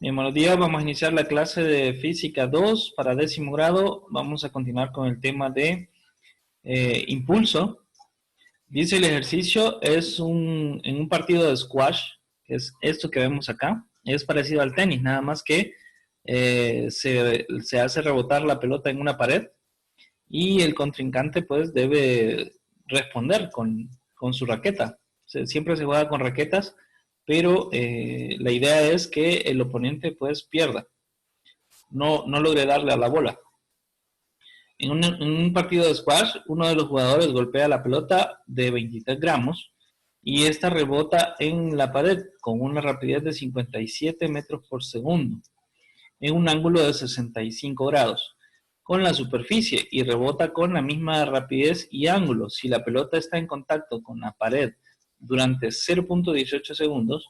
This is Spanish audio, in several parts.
Bien, buenos días, vamos a iniciar la clase de Física 2 para 10º grado. Vamos a continuar con el tema de impulso. Dice el ejercicio, en un partido de squash, que es esto que vemos acá, es parecido al tenis, nada más que se hace rebotar la pelota en una pared y el contrincante pues debe responder con su raqueta. Siempre se juega con raquetas, pero la idea es que el oponente pues pierda, no logre darle a la bola. En un partido de squash, uno de los jugadores golpea la pelota de 23 gramos y esta rebota en la pared con una rapidez de 57 metros por segundo en un ángulo de 65 grados con la superficie y rebota con la misma rapidez y ángulo. Si la pelota está en contacto con la pared durante 0.18 segundos,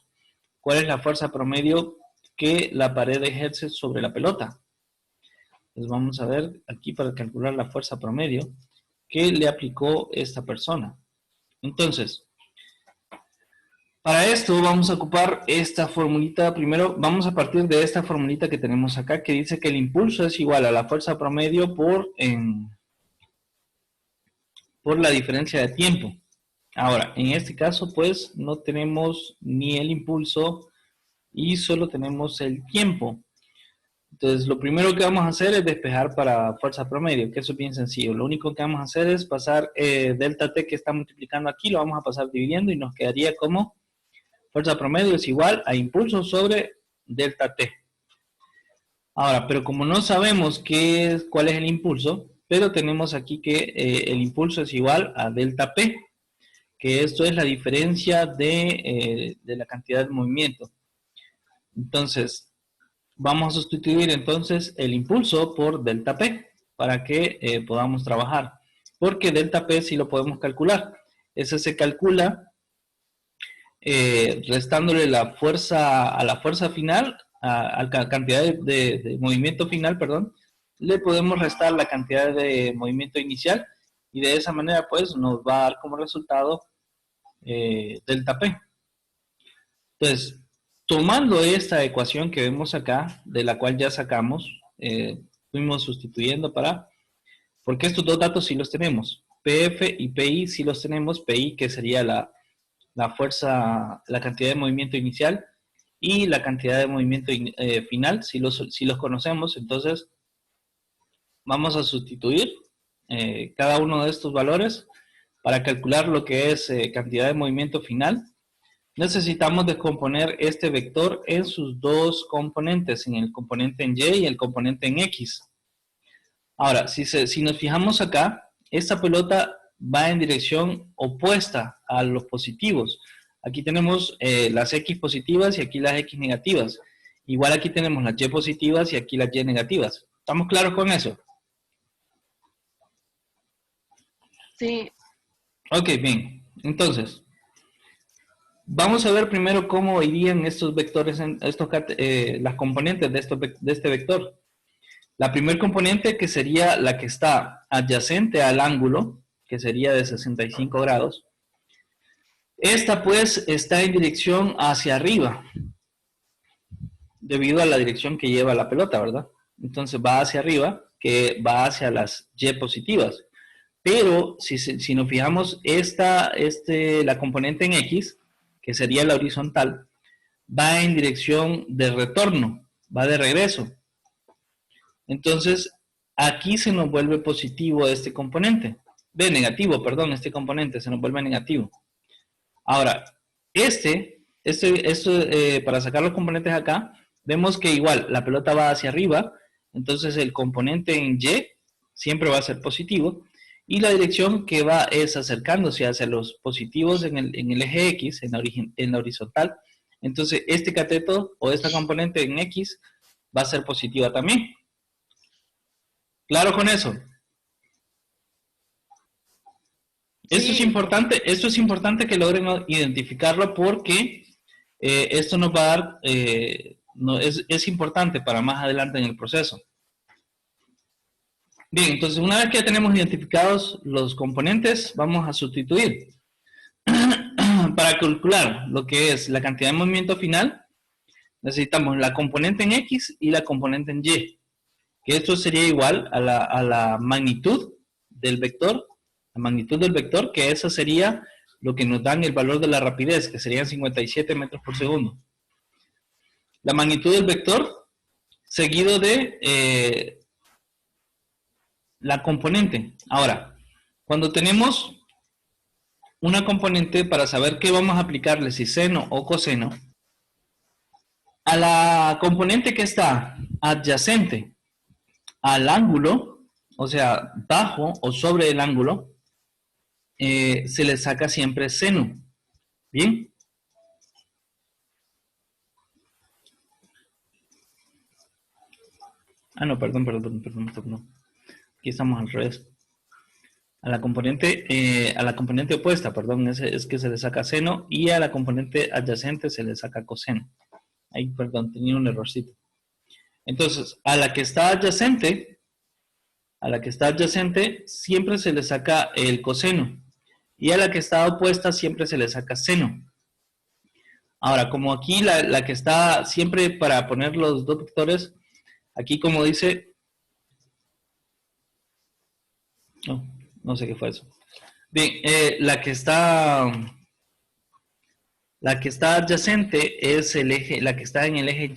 ¿cuál es la fuerza promedio que la pared ejerce sobre la pelota? Pues vamos a ver aquí para calcular la fuerza promedio que le aplicó esta persona. Entonces, para esto vamos a ocupar esta formulita. Primero vamos a partir de esta formulita que tenemos acá, que dice que el impulso es igual a la fuerza promedio por la diferencia de tiempo. Ahora, en este caso, pues, no tenemos ni el impulso y solo tenemos el tiempo. Entonces, lo primero que vamos a hacer es despejar para fuerza promedio, que eso es bien sencillo. Lo único que vamos a hacer es pasar delta T que está multiplicando aquí, lo vamos a pasar dividiendo y nos quedaría como fuerza promedio es igual a impulso sobre delta T. Ahora, pero como no sabemos cuál es el impulso, pero tenemos aquí que el impulso es igual a delta P, que esto es la diferencia de la cantidad de movimiento. Entonces, vamos a sustituir entonces el impulso por delta P para que podamos trabajar. Porque delta P sí lo podemos calcular. Ese se calcula restándole la fuerza a la fuerza final, a la cantidad de movimiento final, perdón, le podemos restar la cantidad de movimiento inicial y de esa manera pues nos va a dar como resultado delta P. Entonces, tomando esta ecuación que vemos acá, de la cual ya sacamos, fuimos sustituyendo porque estos dos datos sí los tenemos, PF y PI sí los tenemos, PI que sería la fuerza, la cantidad de movimiento inicial y la cantidad de movimiento final, si los conocemos, entonces vamos a sustituir cada uno de estos valores para calcular lo que es cantidad de movimiento final. Necesitamos descomponer este vector en sus dos componentes, en el componente en Y y el componente en X. Ahora, si nos fijamos acá, esta pelota va en dirección opuesta a los positivos. Aquí tenemos las X positivas y aquí las X negativas. Igual aquí tenemos las Y positivas y aquí las Y negativas. ¿Estamos claros con eso? Sí. Ok, bien. Entonces, vamos a ver primero cómo irían estos vectores, las componentes de este vector. La primer componente, que sería la que está adyacente al ángulo, que sería de 65 grados. Esta pues está en dirección hacia arriba, debido a la dirección que lleva la pelota, ¿verdad? Entonces va hacia arriba, que va hacia las Y positivas. Pero si nos fijamos, la componente en X, que sería la horizontal, va en dirección de retorno, va de regreso. Entonces, aquí se nos vuelve positivo este componente. Negativo, perdón, este componente se nos vuelve negativo. Ahora, para sacar los componentes acá, vemos que igual la pelota va hacia arriba, entonces el componente en Y siempre va a ser positivo, y la dirección que va es acercándose hacia los positivos en el eje X, en la horizontal. Entonces, este cateto o esta componente en X va a ser positiva también. ¿Claro con eso? Sí. Esto es importante que logren identificarlo porque esto nos va a dar, es importante para más adelante en el proceso. Bien, entonces una vez que ya tenemos identificados los componentes, vamos a sustituir. Para calcular lo que es la cantidad de movimiento final, necesitamos la componente en X y la componente en Y. Que esto sería igual a la magnitud del vector. La magnitud del vector, que esa sería lo que nos dan el valor de la rapidez, que serían 57 metros por segundo. La magnitud del vector seguido de la componente. Ahora, cuando tenemos una componente para saber qué vamos a aplicarle, si seno o coseno, a la componente que está adyacente al ángulo, o sea, bajo o sobre el ángulo, se le saca siempre seno. ¿Bien? Ah, no, perdón. Aquí estamos al revés. A la componente opuesta, perdón, es que se le saca seno, y a la componente adyacente se le saca coseno. Ahí, perdón, tenía un errorcito. Entonces, a la que está adyacente siempre se le saca el coseno, y a la que está opuesta siempre se le saca seno. Ahora, como aquí la que está siempre para poner los dos vectores, aquí como dice, no sé qué fue eso. Bien, la que está adyacente es el eje, la que está en el eje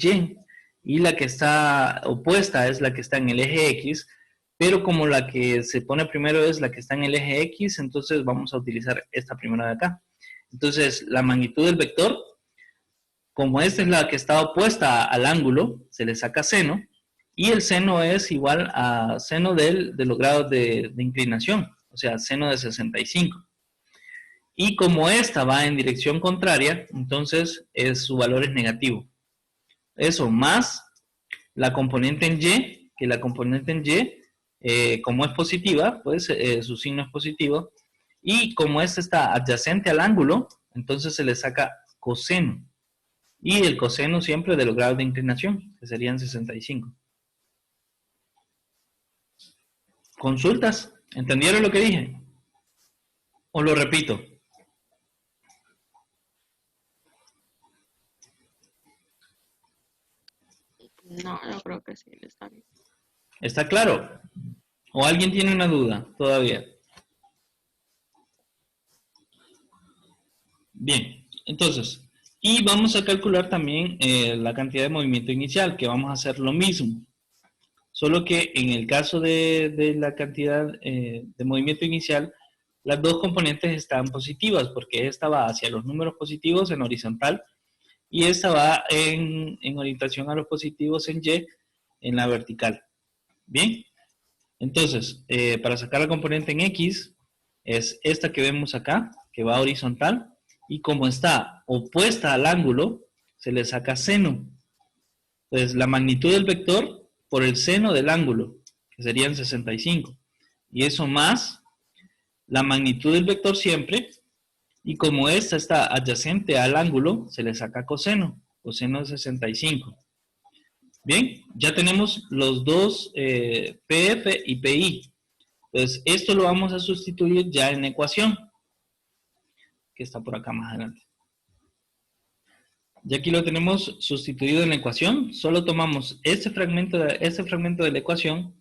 Y la que está opuesta es la que está en el eje X, pero como la que se pone primero es la que está en el eje X, entonces vamos a utilizar esta primera de acá. Entonces, la magnitud del vector, como esta es la que está opuesta al ángulo, se le saca seno, y el seno es igual a seno de los grados de inclinación, o sea, seno de 65. Y como esta va en dirección contraria, entonces su valor es negativo. Eso más la componente en Y, que la componente en Y, como es positiva, pues su signo es positivo. Y como esta está adyacente al ángulo, entonces se le saca coseno. Y el coseno siempre de los grados de inclinación, que serían 65. ¿Consultas? ¿Entendieron lo que dije? ¿O lo repito? No, yo creo que sí, está bien. ¿Está claro? ¿O alguien tiene una duda todavía? Bien, entonces, y vamos a calcular también la cantidad de movimiento inicial, que vamos a hacer lo mismo. Solo que en el caso de la cantidad de movimiento inicial, las dos componentes están positivas, porque esta va hacia los números positivos en horizontal, y esta va en orientación a los positivos en Y, en la vertical. Bien, entonces, para sacar la componente en X, es esta que vemos acá, que va horizontal, y como está opuesta al ángulo, se le saca seno. Entonces, la magnitud del vector por el seno del ángulo, que serían 65. Y eso más la magnitud del vector siempre, y como esta está adyacente al ángulo, se le saca coseno, coseno de 65. Bien, ya tenemos los dos PF y PI. Entonces, esto lo vamos a sustituir ya en la ecuación, que está por acá más adelante. Ya aquí lo tenemos sustituido en la ecuación. Solo tomamos este fragmento de la ecuación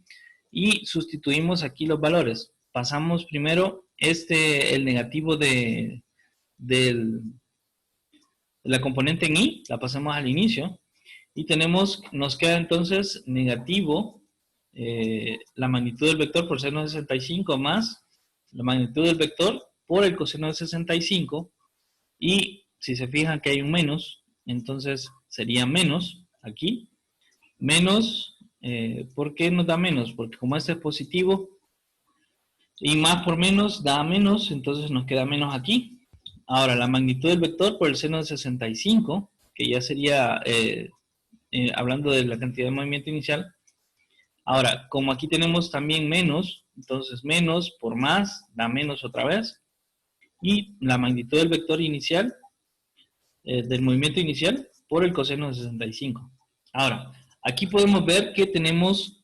y sustituimos aquí los valores. Pasamos primero el negativo de la componente en Y, la pasamos al inicio. Y nos queda entonces negativo la magnitud del vector por seno de 65 más la magnitud del vector por el coseno de 65. Y si se fijan que hay un menos, entonces sería menos aquí. Menos, ¿por qué nos da menos? Porque como este es positivo y más por menos da menos, entonces nos queda menos aquí. Ahora, la magnitud del vector por el seno de 65, que ya sería, hablando de la cantidad de movimiento inicial. Ahora, como aquí tenemos también menos, entonces menos por más da menos otra vez. Y la magnitud del vector inicial, del movimiento inicial, por el coseno de 65. Ahora, aquí podemos ver que tenemos,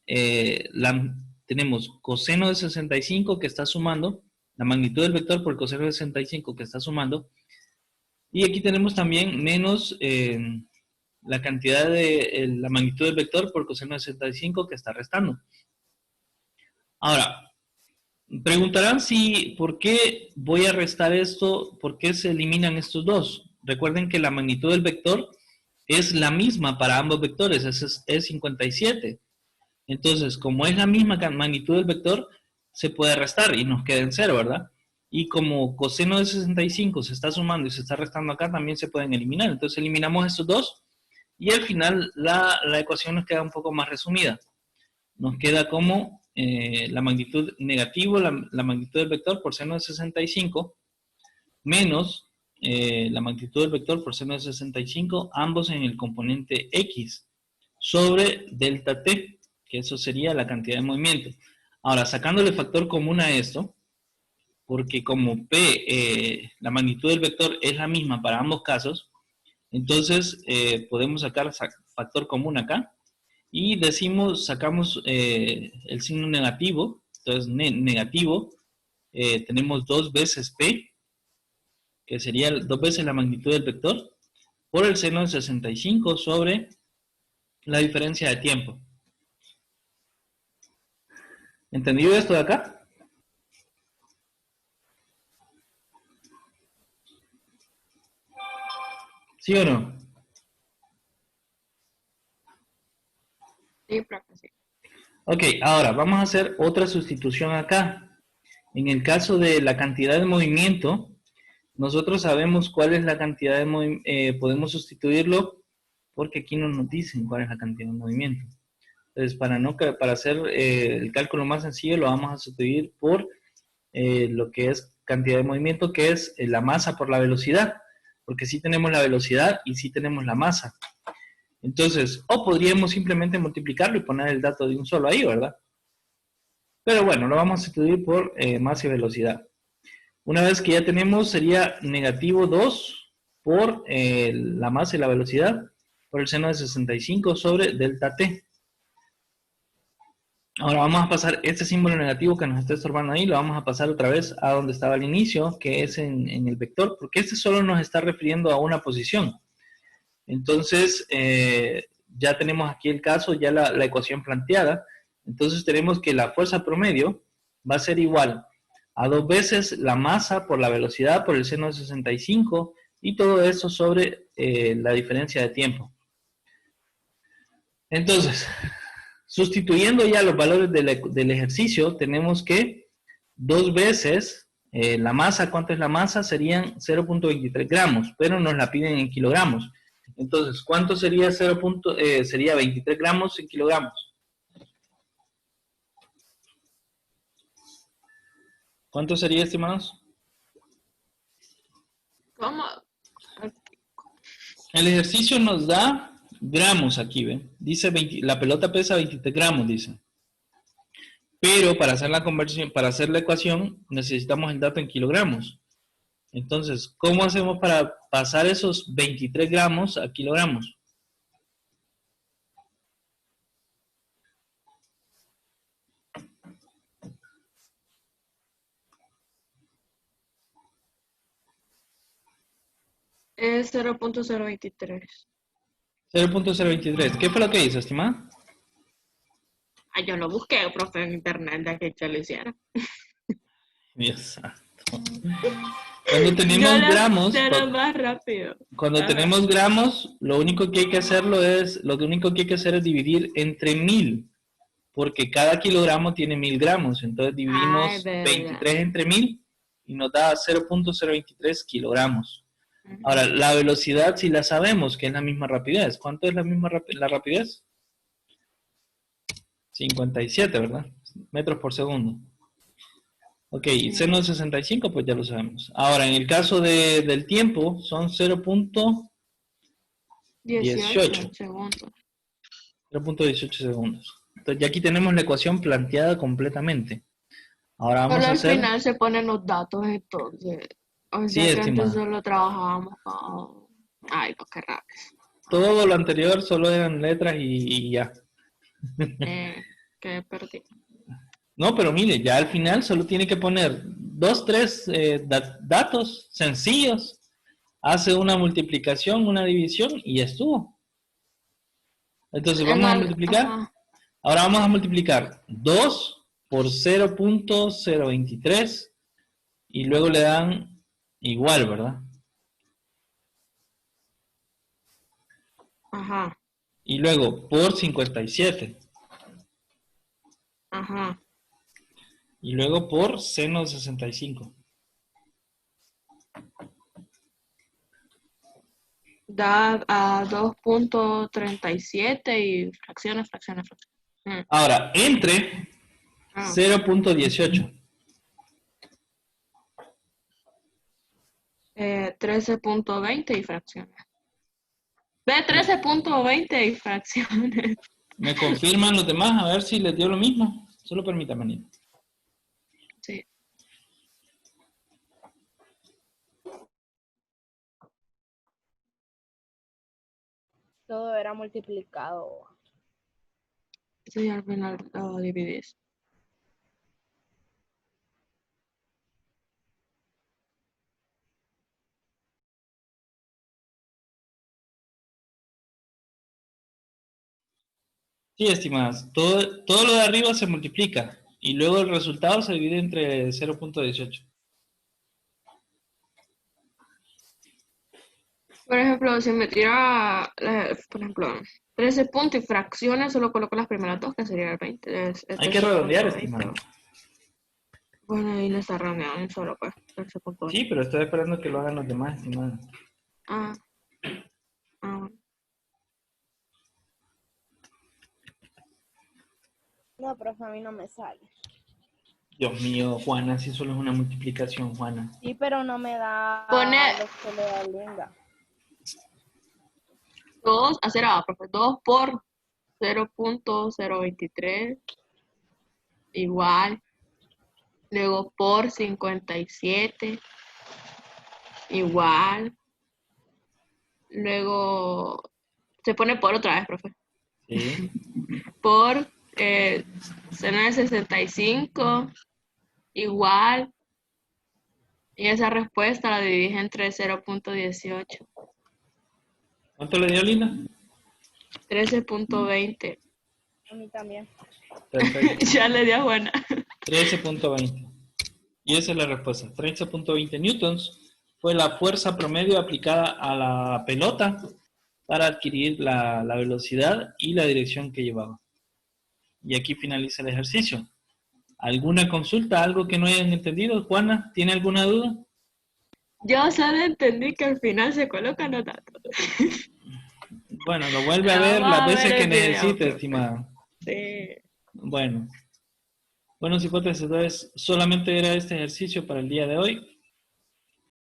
tenemos coseno de 65 que está sumando, la magnitud del vector por el coseno de 65 que está sumando, y aquí tenemos también menos la cantidad de la magnitud del vector por coseno de 65 que está restando. Ahora, preguntarán si, ¿por qué voy a restar esto? ¿Por qué se eliminan estos dos? Recuerden que la magnitud del vector es la misma para ambos vectores, es 57. Entonces, como es la misma magnitud del vector, se puede restar y nos queda en cero, ¿verdad? Y como coseno de 65 se está sumando y se está restando acá, también se pueden eliminar. Entonces eliminamos estos dos y al final la ecuación nos queda un poco más resumida. Nos queda como la magnitud negativo, la magnitud del vector por seno de 65 menos la magnitud del vector por seno de 65, ambos en el componente X, sobre delta T, que eso sería la cantidad de movimiento. Ahora, sacándole factor común a esto, porque como P, la magnitud del vector es la misma para ambos casos, entonces podemos sacar factor común acá, y decimos, sacamos el signo negativo, entonces negativo, tenemos 2 veces P, que sería 2 veces la magnitud del vector, por el seno de 65 sobre la diferencia de tiempo. ¿Entendido esto de acá? ¿Sí o no? Sí, profe, sí. Ok, ahora vamos a hacer otra sustitución acá. En el caso de la cantidad de movimiento, nosotros sabemos cuál es la cantidad de movimiento, podemos sustituirlo porque aquí no nos dicen cuál es la cantidad de movimiento. Entonces, para hacer el cálculo más sencillo, lo vamos a sustituir por lo que es cantidad de movimiento, que es la masa por la velocidad, porque sí tenemos la velocidad y sí tenemos la masa. Entonces, o podríamos simplemente multiplicarlo y poner el dato de un solo ahí, ¿verdad? Pero bueno, lo vamos a sustituir por masa y velocidad. Una vez que ya tenemos, sería negativo 2 por la masa y la velocidad por el seno de 65 sobre delta T. Ahora vamos a pasar este símbolo negativo que nos está estorbando ahí, lo vamos a pasar otra vez a donde estaba al inicio, que es en el vector, porque este solo nos está refiriendo a una posición. Entonces, ya tenemos aquí el caso, ya la ecuación planteada. Entonces tenemos que la fuerza promedio va a ser igual a 2 veces la masa por la velocidad por el seno de 65 y todo eso sobre la diferencia de tiempo. Entonces, sustituyendo ya los valores del ejercicio, tenemos que 2 veces la masa, ¿cuánto es la masa? Serían 0.23 gramos, pero nos la piden en kilogramos. Entonces, ¿cuánto sería sería 23 gramos en kilogramos? ¿Cuánto sería, estimados? ¿Cómo? El ejercicio nos da gramos aquí, ¿ven? Dice la pelota pesa 23 gramos, dice. Pero para hacer la conversión, para hacer la ecuación, necesitamos el dato en kilogramos. Entonces, ¿cómo hacemos para pasar esos 23 gramos a kilogramos? Es 0.023. 0.023. ¿Qué fue lo que hizo, estimada? Ah, yo lo busqué, profe, en internet, de que yo lo hiciera. Dios santo. Cuando tenemos gramos, Será más rápido. cuando tenemos gramos, lo único que hay que hacer es dividir entre 1000, porque cada kilogramo tiene 1000 gramos. Entonces dividimos 23 entre 1000 y nos da 0.023 kilogramos. Ahora, la velocidad sí la sabemos, que es la misma rapidez. ¿Cuánto es la rapidez? 57, ¿verdad? Metros por segundo. Ok, seno de 65, pues ya lo sabemos. Ahora, en el caso del tiempo, son 0.18 segundos. 0.18 segundos. Entonces, ya aquí tenemos la ecuación planteada completamente. Ahora vamos Solo a al hacer... final se ponen los datos, entonces. O Sí, sea que antes estimado. solo trabajábamos con... Ay, no, qué rápido. Todo lo anterior solo eran letras y ya. Que perdí. No, pero mire, ya al final solo tiene que poner 2, 3 datos sencillos, hace una multiplicación, una división y ya estuvo. Entonces vamos a multiplicar. Ajá. Ahora vamos a multiplicar 2 por 0.023 y luego le dan igual, ¿verdad? Ajá. Y luego por 57. Ajá. Y luego por seno de 65. Da a 2.37 y fracciones. Ahora, entre 0.18. 13.20 y fracciones. Ve 13.20 y fracciones. ¿Me confirman los demás? A ver si les dio lo mismo. Solo permítame, Nina. Sí. Todo era multiplicado. Sí, al final lo dividís. Sí, estimadas. Todo lo de arriba se multiplica. Y luego el resultado se divide entre 0.18. Por ejemplo, si me tira, por ejemplo, 13 puntos y fracciones, solo coloco las primeras dos, que sería el 20. Hay que redondear, estimado. Bueno, y no está redondeado, solo pues, 13.20. Sí, pero estoy esperando que lo hagan los demás, estimada. Ah. Bueno. No, profe, a mí no me sale. Dios mío, Juana, si solo es una multiplicación, Juana. Sí, pero no me da Pone- lo que le da Linda. 2, hacer A, profe, 2 por 0.023 igual, luego por 57 igual, luego se pone por otra vez, profe, Sí. por seno de 65 igual, y esa respuesta la dividí entre 0.18, ¿Cuánto le dio, Linda? 13.20. A mí también. Perfecto. Ya le dio buena. 13.20. Y esa es la respuesta. 13.20 newtons fue la fuerza promedio aplicada a la pelota para adquirir la velocidad y la dirección que llevaba. Y aquí finaliza el ejercicio. ¿Alguna consulta? ¿Algo que no hayan entendido? Juana, ¿tiene alguna duda? Yo solo entendí que al final se colocan los datos. Bueno, lo vuelve a Vamos ver las a veces ver que el video, necesite, profe. estimada. Sí. Bueno. Bueno, hipótesis, entonces solamente era este ejercicio para el día de hoy.